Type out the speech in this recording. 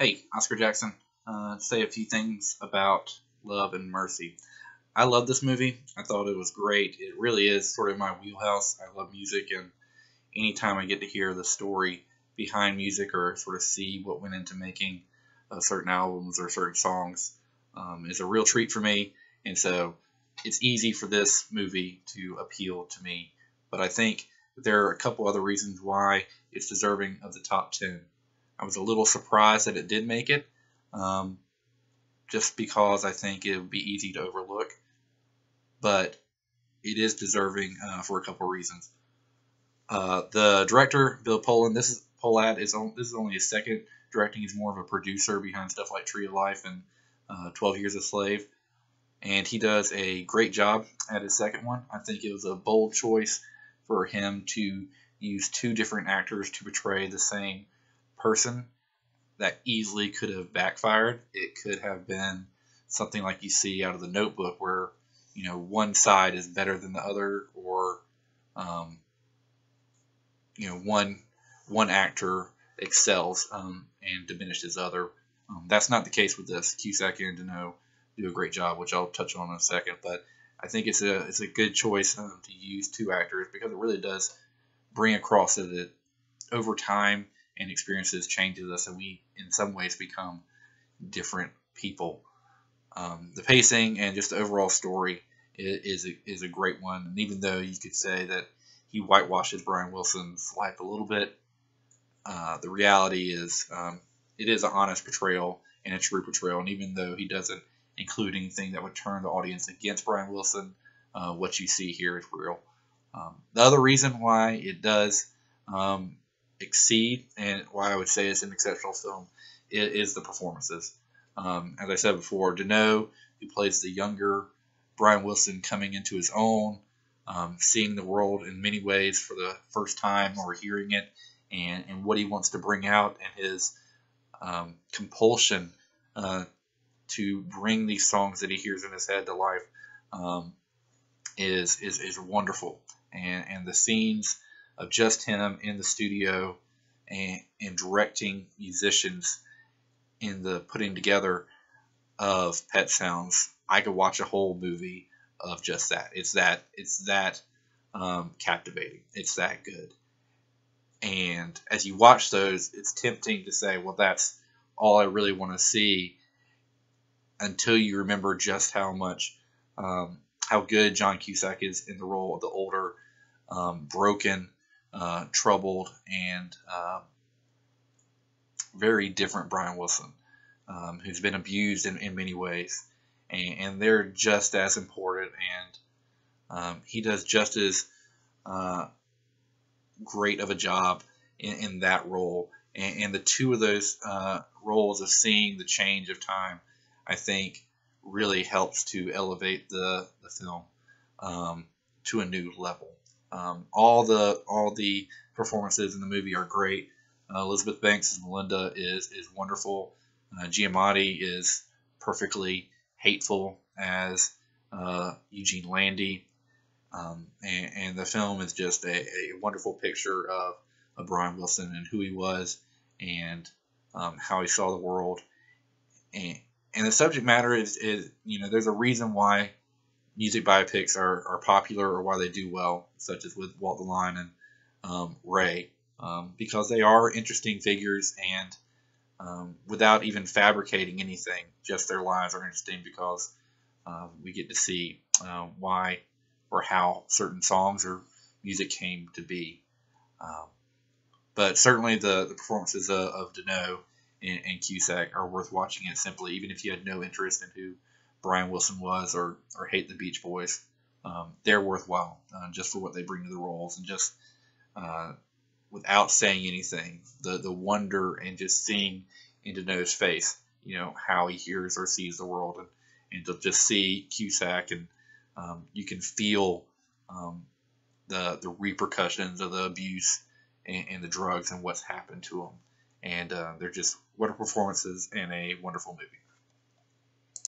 Hey, Oscar Jackson. Say a few things about Love and Mercy. I love this movie. I thought it was great. It really is sort of my wheelhouse. I love music, and anytime I get to hear the story behind music or sort of see what went into making certain albums or certain songs is a real treat for me. And so it's easy for this movie to appeal to me. But I think there are a couple other reasons why it's deserving of the top 10. I was a little surprised that it did make it, um, just because I think it would be easy to overlook. But it is deserving for a couple of reasons. The director, Bill Poland, this is only his second directing. He's more of a producer behind stuff like Tree of Life and 12 Years a Slave, and he does a great job at his second one. I think it was a bold choice for him to use two different actors to portray the same person. That easily could have backfired. It could have been something like you see out of the Notebook, where one side is better than the other, or um, one actor excels and diminishes other. That's not the case with this. Cusack and Dano do a great job, which I'll touch on in a second. But I think it's a good choice to use two actors, because it really does bring across that over time and experiences changes us, and we in some ways become different people. The pacing and just the overall story is a great one. And even though you could say that he whitewashes Brian Wilson's life a little bit, the reality is it is an honest portrayal and a true portrayal. And even though he doesn't include anything that would turn the audience against Brian Wilson, what you see here is real. The other reason why it does exceed, and why I would say it's an exceptional film, is the performances. As I said before, Dano, who plays the younger Brian Wilson coming into his own, seeing the world in many ways for the first time or hearing it, and what he wants to bring out, and his compulsion to bring these songs that he hears in his head to life, is wonderful. And the scenes of just him in the studio and directing musicians in the putting together of Pet Sounds, I could watch a whole movie of just that. It's that captivating. It's that good. And as you watch those, it's tempting to say, well, that's all I really want to see, until you remember just how good John Cusack is in the role of the older, broken, troubled, and very different Brian Wilson, who's been abused in many ways. And they're just as important, and he does just as great of a job in that role. And the two of those roles of seeing the change of time, I think, really helps to elevate the film to a new level. All the performances in the movie are great. Elizabeth Banks as Melinda is wonderful. Giamatti is perfectly hateful as Eugene Landy. And the film is just a wonderful picture of Brian Wilson and who he was, and how he saw the world. And the subject matter is there's a reason why music biopics are popular, or why they do well, such as with Walk the Line and Ray, because they are interesting figures, and without even fabricating anything, just their lives are interesting, because we get to see why or how certain songs or music came to be. But certainly the performances of Dano and Cusack are worth watching it simply, even if you had no interest in who Brian Wilson was, or hate the Beach Boys. They're worthwhile just for what they bring to the roles, and just without saying anything, the wonder and just seeing into Dano's face, how he hears or sees the world, and to just see Cusack, and you can feel the repercussions of the abuse and the drugs and what's happened to him. And they're just wonderful performances and a wonderful movie.